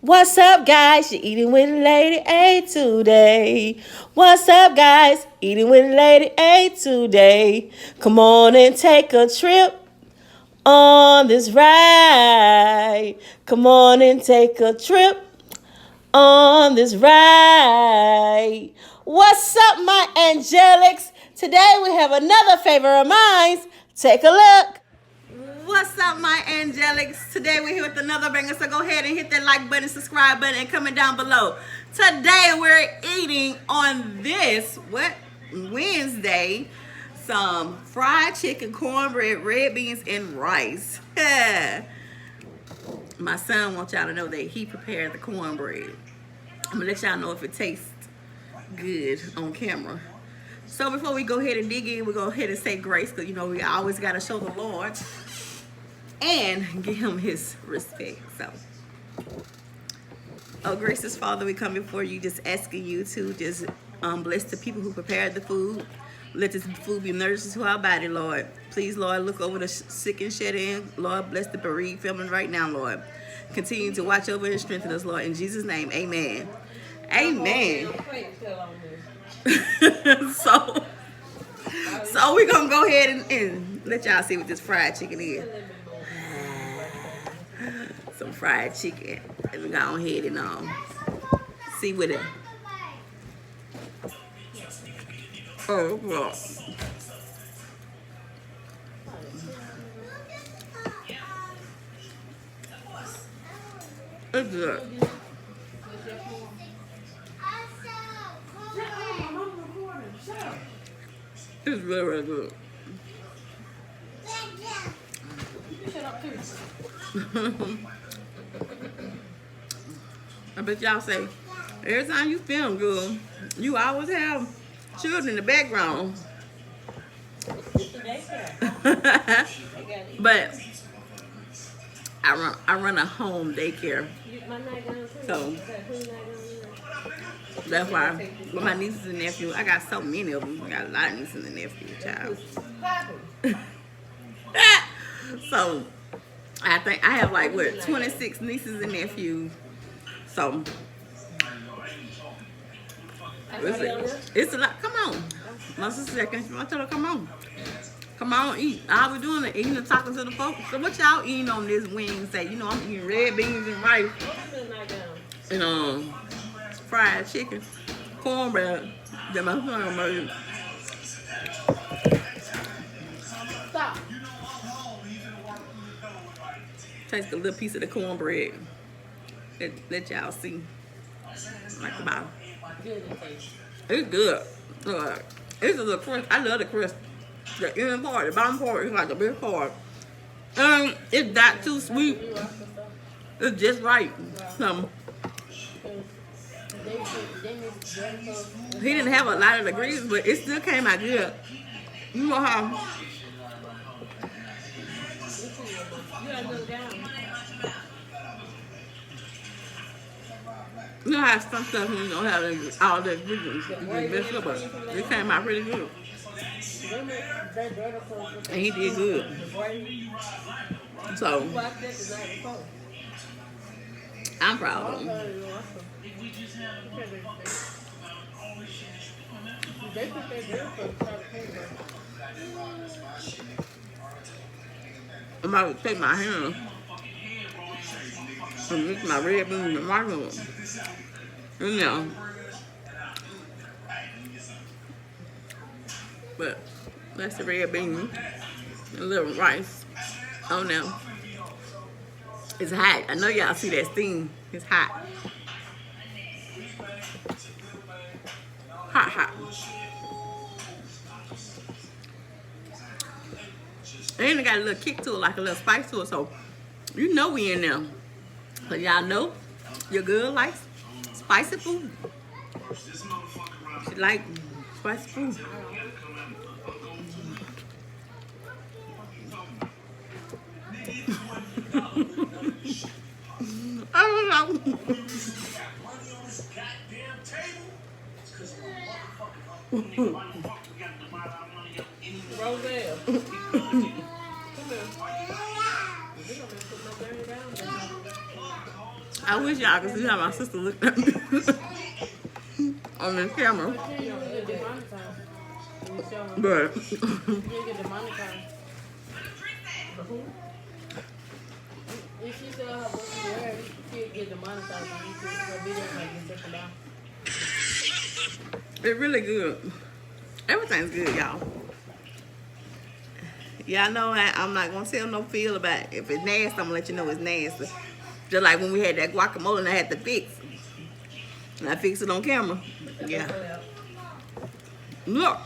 What's up, guys? You're eating with Lady A today. What's up, guys? Eating with Lady A today. Come on and take a trip on this ride. Come on and take a trip on this ride. What's up, my angelics? Today we have another favorite of mine. Take a look. What's up, my angelics? Today we're here with another banger, so go ahead and hit that like button, subscribe button, and comment down below. Today we're eating on this, Wednesday, some fried chicken, cornbread, red beans, and rice. My son wants y'all to know that he prepared the cornbread. I'm gonna let y'all know if it tastes good on camera. So before we go ahead and dig in, we'll go ahead and say grace, because you know we always gotta show the Lord and give him his respect. So, oh gracious Father, we come before you just asking you to just bless the people who prepared the food. Let this food be nourishing to our body, Lord. Please, Lord, look over the sick and shed in. Lord, bless the bereaved family right now, Lord. Continue to watch over and strengthen us, Lord. In Jesus' name, amen. Amen. so we're going to go ahead and let y'all see what this fried chicken is. Some fried chicken. And we go ahead and see what it. Oh, God. It's good. It's really, really good. I bet y'all say, every time you film good, you always have children in the background. But I run a home daycare. So that's why with my nieces and nephews, I got so many of them. I got a lot of nieces and nephews, child. So I think I have like 26 nieces and nephews. So it's a lot. Come on, my sister said, I tell her, come on. Come on, eat. All we doing is eating and talking to the folks. So what y'all eating on this Wednesday? You know, I'm eating red beans and rice and fried chicken, cornbread. That my son made. Stop. Taste a little piece of the cornbread. Let y'all see. Like about. It's good. It's a little crisp. I love the crisp. The inner part, the bottom part is like the best part. It's not too sweet. It's just right. He didn't have a lot of the grease, but it still came out good. You know how? You know how some stuff you don't have all the ingredients. But it came out really good. And he did good. So I'm proud of him. I'm about to take my hand and mix my red beans and rice. You know. But that's the red beans and a little rice. Oh no. It's hot. I know y'all see that steam. It's hot. Hot, hot. And it got a little kick to it, like a little spice to it. So you know we in there. But y'all know your girl likes spicy food. She like spicy food. I don't know. Roselle. I wish y'all could see how my sister looked at me on this camera. But if she saw her what she wear, she'd get demonetized on YouTube. Her video might get taken down. it's really good. Everything's good, y'all. Y'all know I'm not gonna tell no feel about it. If it's nasty, I'm gonna let you know it's nasty. Just like when we had that guacamole and I had to fix. And I fixed it on camera. Yeah. Look.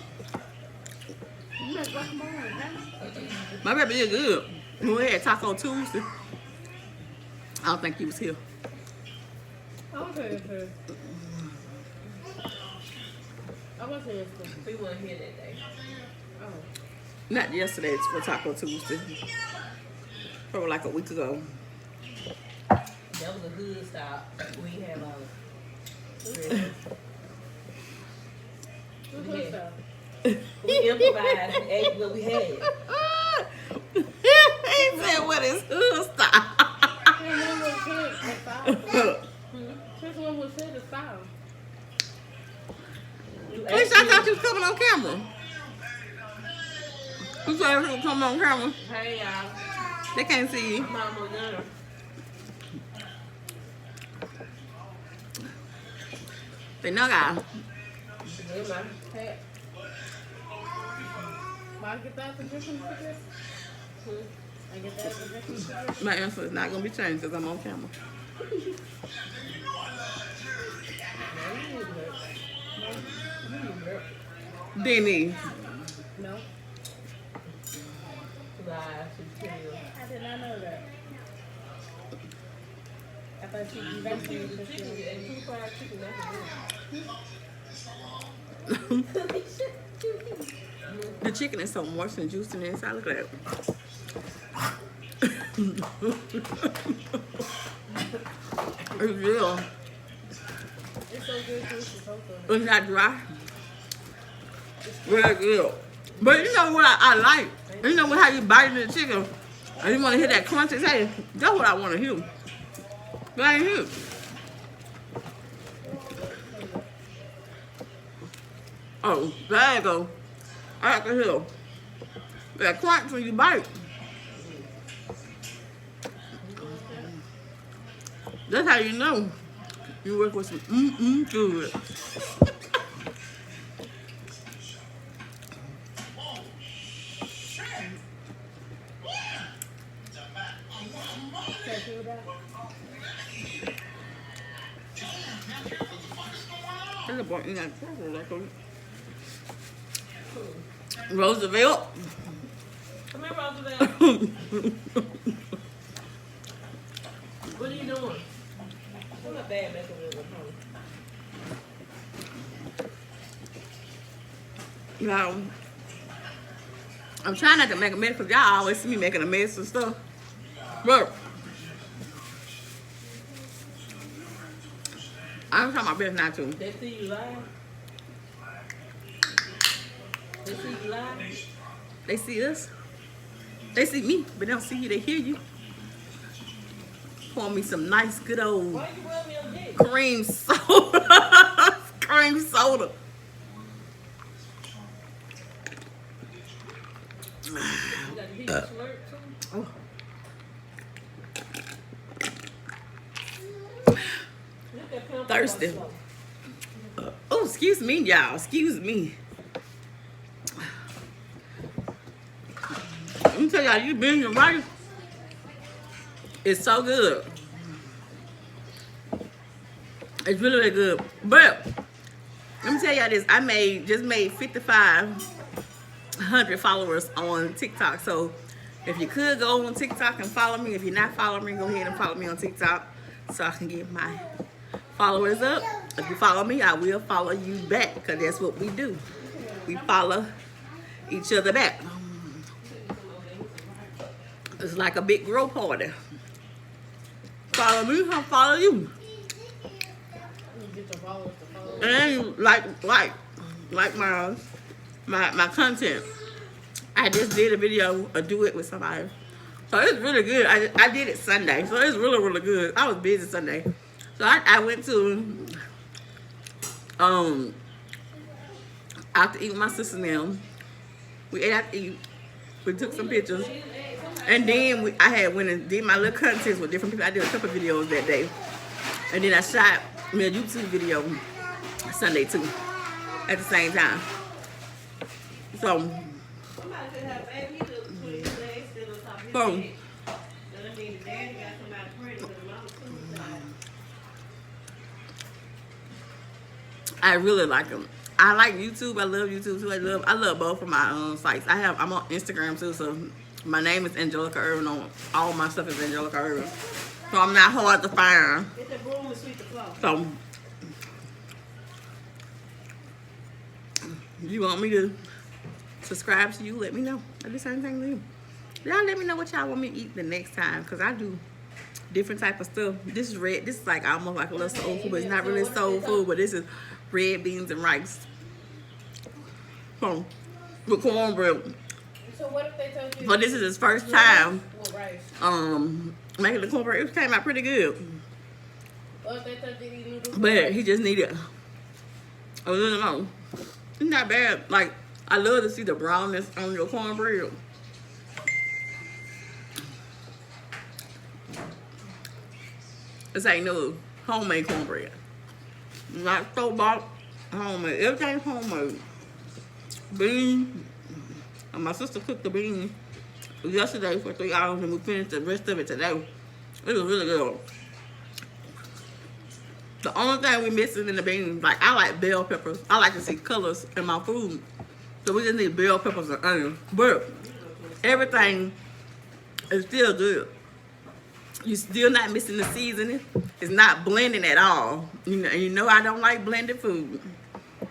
My baby is good. When we had Taco Tuesday, I don't think he was here. Okay. I was here. We weren't here that day. Oh. Not yesterday, it's for Taco Tuesday. Probably like a week ago. That was a good stop. We had we improvised and ate what we had. He said, what is hood style? This one was said the style. At least I thought you was coming on camera. Who said you was coming on camera? Hey y'all. They can't see you. Mama Gunner. They know guys. Hey. I get that for different tickets? I get that for different tickets? My answer is not going to be changed because I'm on camera. Denny. No. Live to tell. I did not know that. I thought she eventually Chicken and two fried chicken. The chicken is so moist and juicy in the inside. Look at that. It's real. It's so good too. It's so good. It's not dry. Very good. But you know what I like? You know how you bite into the chicken and you want to hear that crunchy taste? That's what I want to hear. Right here. Oh, there you go. I like to hear that crunch when you bite. That's how you know you work with some good. Roosevelt. Come here, Roosevelt. What are you doing? I'm not bad messing with him. Now, I'm trying not to make a mess because y'all always see me making a mess and stuff. But I'm trying my best not to. They see you live? They see you live? They see us. They see me, but they don't see you. They hear you. Pour me some nice, good old Why you rub me on dick? cream soda. Cream soda. You got the people slurp too? Oh. Look at Pimple Thirsty. Slow. Oh, excuse me, y'all. Excuse me. Let me tell y'all, you been your rice. It's so good. It's really, really good. But let me tell y'all this. I just made 5,500 followers on TikTok. So if you could go on TikTok and follow me. If you're not following me, go ahead and follow me on TikTok so I can get my followers up. If you follow me, I will follow you back because that's what we do. We follow each other back. It's like a big grow party. Follow me, I'll follow you. And like my content. I just did a video, a duet with somebody. So it's really good. I did it Sunday, so it's really, really good. I was busy Sunday. So I went to out to eat with my sister now. We ate out to eat. We took some pictures. And then I had went and did my little contest with different people. I did a couple videos that day. And then I shot me a YouTube video Sunday too at the same time. So I really like them. I like YouTube. I love YouTube too. I love both of my sites. I'm on Instagram too, so my name is Angelica Irvin. On all my stuff is Angelica Irvin. So I'm not hard to find. Get the broom and sweep the floor. So you want me to subscribe to you? Let me know. I do the same thing to you. Y'all let me know what y'all want me to eat the next time, because I do different type of stuff. This is red. This is like almost like a little soul food, but it's not really soul food. But this is red beans and rice. So with cornbread. So what if they told you? But this is his first time With rice. making the cornbread. It came out pretty good. What if they told you to eat noodles? But he just needed a little more. It's not bad. Like, I love to see the brownness on your cornbread. This ain't no homemade cornbread. Not store-bought, homemade. Everything's homemade. Beans. And my sister cooked the beans yesterday for 3 hours, and we finished the rest of it today. It was really good. The only thing we missing in the beans, like, I like bell peppers. I like to see colors in my food. So we just need bell peppers and onions. But everything is still good. You're still not missing the seasoning. It's not blending at all. You know I don't like blended food.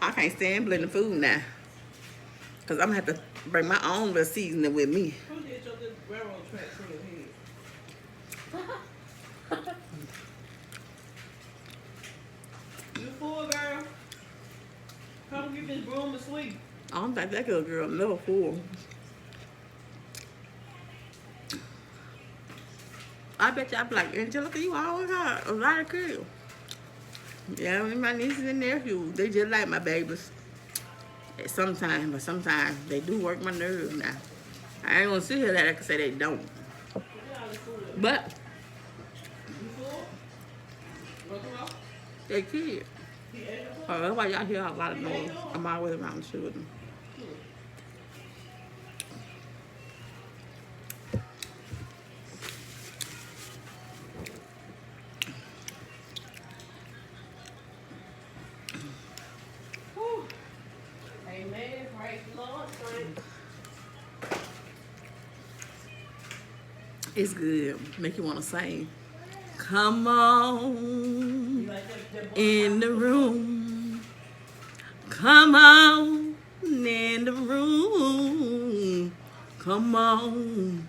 I can't stand blending food now. Because I'm going to have to bring my own little seasoning with me. Who did your little railroad tracks in your head? You full, girl? Come get this broom and sweep. I don't think that little girl never full. I bet y'all be like, Angelica, you always got a lot of kids. Yeah, my nieces and nephews, they just like my babies. Sometimes, but sometimes they do work my nerves now. I ain't gonna sit here that I can say they don't. But they kids. Oh, that's why y'all hear a lot of noise. I'm always around the children. Amen. Praise the Lord. It's good. Make you want to sing. Come on in the room. Come on in the room. Come on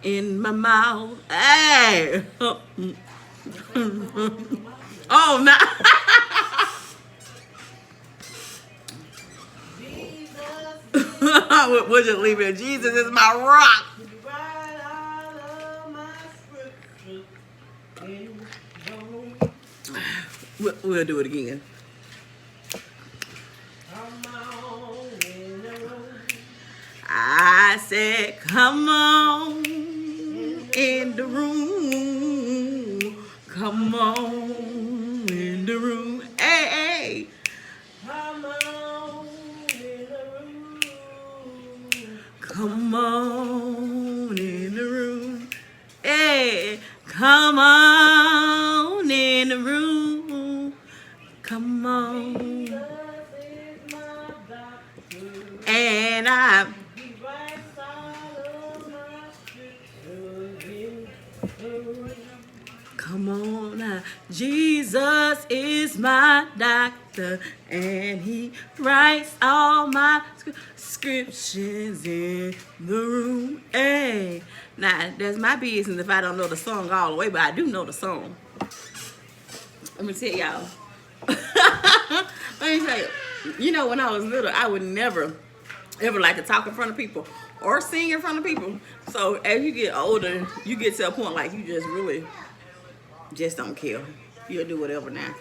in my mouth. Hey. Oh, no. We'll just leave it. Jesus is my rock. We'll do it again. I said, come on in the room. Come on in the room. Hey, hey. Come on in the room. Come on in the room. Hey, come on in the room. Come on. And I. Come on now. Jesus is my doctor, and he writes all my scriptures in the room. Hey. Now, that's my business if I don't know the song all the way, but I do know the song. Let me tell y'all. Let me tell you. You know, when I was little, I would never, ever like to talk in front of people or sing in front of people. So as you get older, you get to a point like you just really just don't care. You'll do whatever now.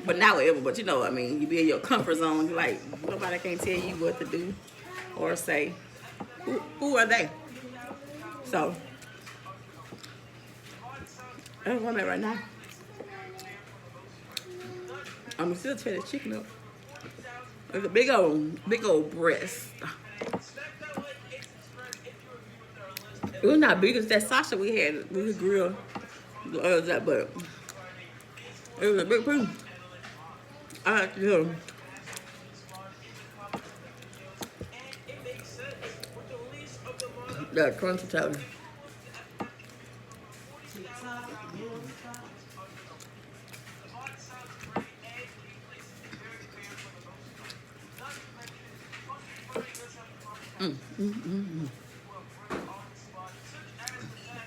But not whatever, but you know what I mean. You be in your comfort zone. You like, nobody can tell you what to do or say. Who are they? So, that's where I'm at right now. I'm still tear the chicken up. It's a big old breast. It was not big as that sausage we had. We grilled the other that, but it was a big piece. I like to do that crunchy toast.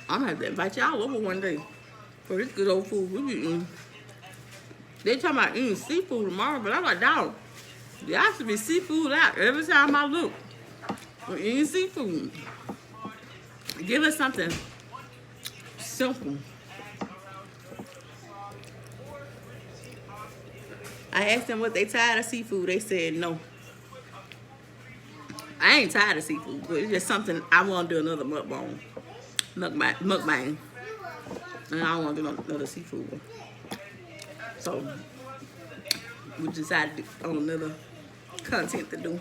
I'm gonna have to invite y'all over one day for this good old food we be eating. They talking about eating seafood tomorrow, but I'm like, dog, there has to be seafood out every time I look. We're eating seafood. Give us something simple. I asked them what they tired of seafood. They said no. I ain't tired of seafood, but it's just something I want to do another mukbang. Mukbang. And I don't want to do another seafood. So we decided on another content to do.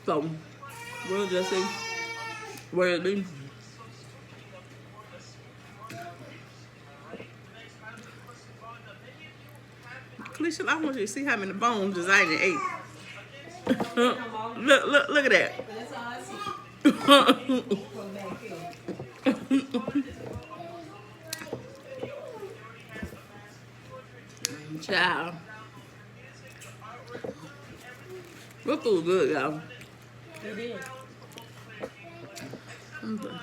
So we'll just see where it be. Alicia, I want you to see how many bones Designer ate. look at that. That's all I see. From back here. Child. What food good, y'all? It is.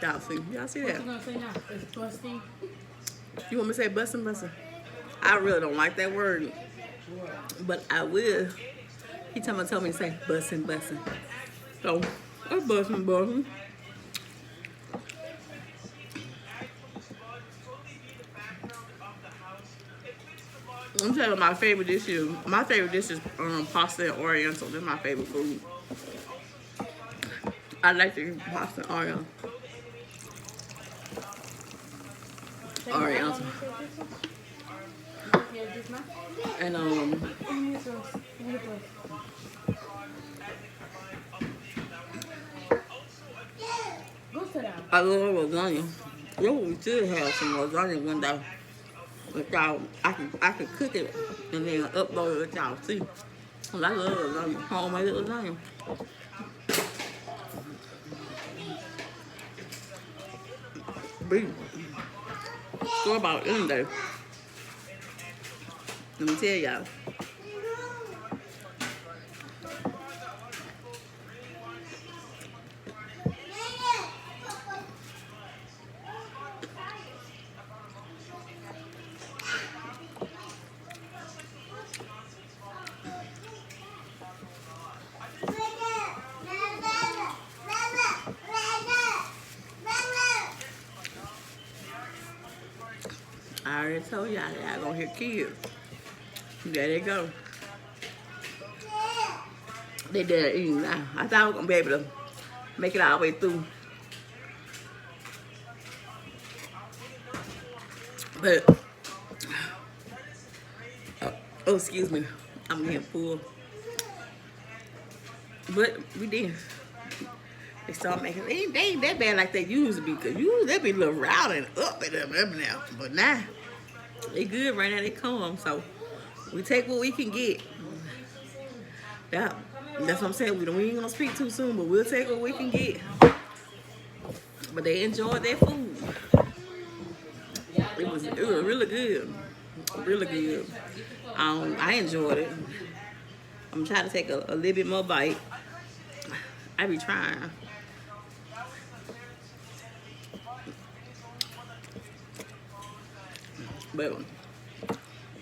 Y'all see that? What you gonna say now? It's busting. You want me to say bussin'? I really don't like that word, but I will. He told me to say bussin'. So, it's bussin'. I'm telling you my favorite dish is. My favorite dish is pasta and oriental. That's my favorite food. I like to eat pasta and oriental. Oriental. And I love lasagna. Yo, we should have some lasagna one day. With y'all, I can cook it and then upload it with y'all see. I love lasagna, homemade lasagna. Beef. Store about any day. Let me tell y'all. I already told y'all that y'all gonna hear kids. There they go. They did eating now. I thought I was gonna be able to make it all the way through. But oh, excuse me. I'm getting full. But we did. They start making they ain't that bad like they used to be, cause usually they be a little rowdy and up at them every now. But now they good right now, they come. So we take what we can get. Yeah, that's what I'm saying. We ain't gonna speak too soon, but we'll take what we can get. But they enjoyed their food. It was really good. Really good. I enjoyed it. I'm trying to take a little bit more bite. I be trying. But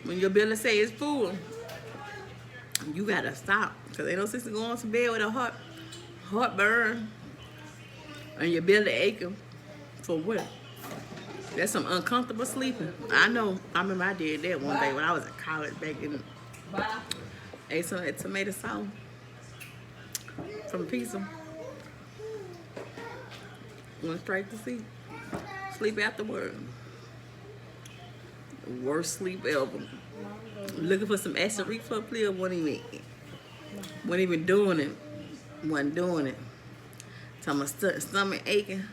when your belly say it's full, you gotta stop. Cause ain't no sense in going to bed with a heartburn and your belly aching for what? That's some uncomfortable sleeping. I know. I remember I did that one day when I was in college back in. Ate some of that tomato sauce from pizza. Went straight to sleep. Sleep afterward. Worst sleep ever. Looking for some acid reflux pill, wasn't even doing it. Wasn't doing it. So my stomach aching.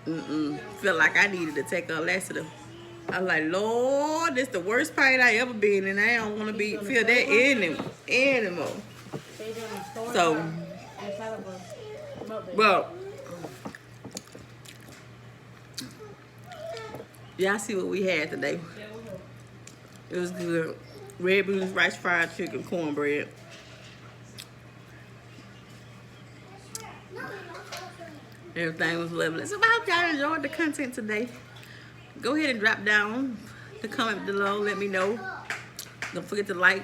Felt like I needed to take a laxative. I was like, Lord, this the worst pain I ever been in. I don't want to feel that anymore. So, well, y'all see what we had today. It was good. Red beans, rice, fried chicken, cornbread. Everything was lovely. So I hope y'all enjoyed the content today. Go ahead and drop down the comment below. Let me know. Don't forget to like,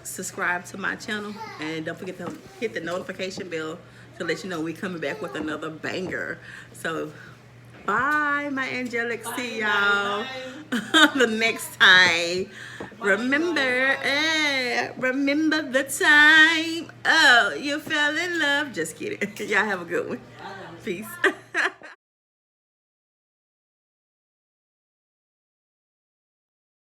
subscribe to my channel, and don't forget to hit the notification bell to let you know we coming back with another banger. So bye, my angelic. See y'all the next time. Remember the time. Oh, you fell in love. Just kidding. Y'all have a good one. Peace.